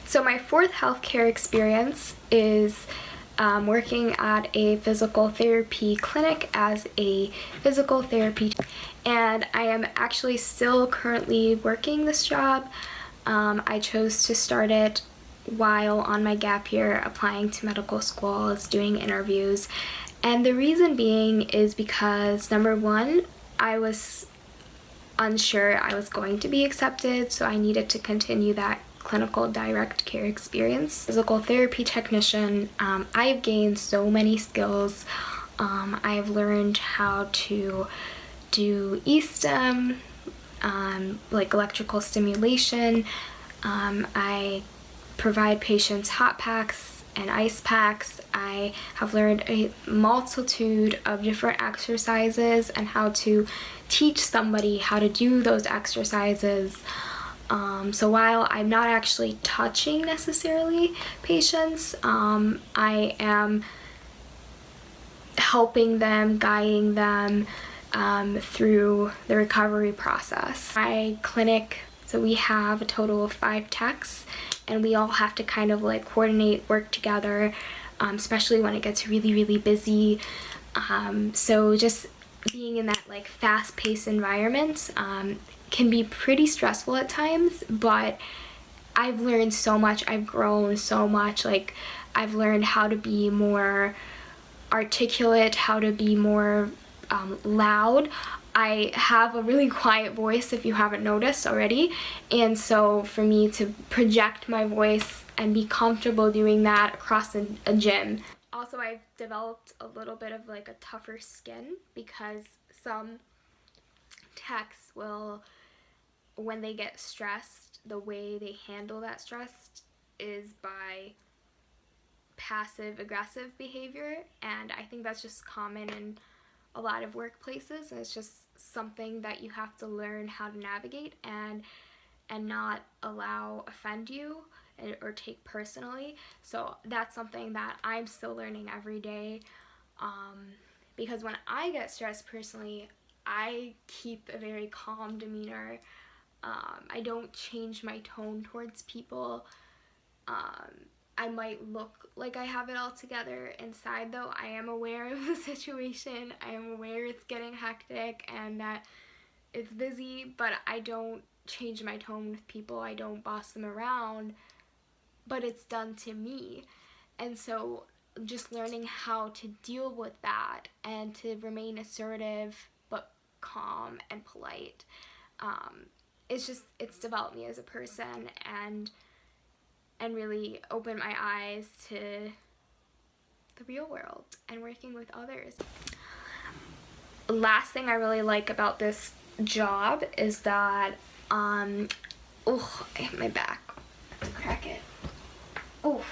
So my fourth healthcare experience is working at a physical therapy clinic as a physical therapy, and I am actually still currently working this job. I chose to start it while on my gap year applying to medical schools, doing interviews, and the reason being is because number one, I was unsure I was going to be accepted, so I needed to continue that clinical direct care experience. Physical therapy technician, I've gained so many skills. I've learned how to do e-stim, like electrical stimulation. I provide patients hot packs and ice packs. I have learned a multitude of different exercises and how to teach somebody how to do those exercises. So while I'm not actually touching necessarily patients, I am helping them, guiding them through the recovery process. My clinic, so we have a total of 5 techs, and we all have to kind of like coordinate, work together, especially when it gets really busy. So just being in that like fast-paced environment can be pretty stressful at times, but I've learned so much. I've grown so much. Like, I've learned how to be more articulate, how to be more loud. I have a really quiet voice, if you haven't noticed already, and so for me to project my voice and be comfortable doing that across a gym. Also, I've developed a little bit of like a tougher skin because some techs will, when they get stressed, the way they handle that stress is by passive aggressive behavior, and I think that's just common in a lot of workplaces, and it's just something that you have to learn how to navigate and not allow offend you or take personally. So that's something that I'm still learning every day, because when I get stressed personally, I keep a very calm demeanor. I don't change my tone towards people. I might look like I have it all together inside, though. I am aware of the situation. I am aware it's getting hectic and that it's busy, but I don't change my tone with people. I don't boss them around, but it's done to me. And so just learning how to deal with that and to remain assertive but calm and polite, it's developed me as a person and really opened my eyes to the real world and working with others. Last thing I really like about this job is that, oh, I hit my back. Crack it. Oh.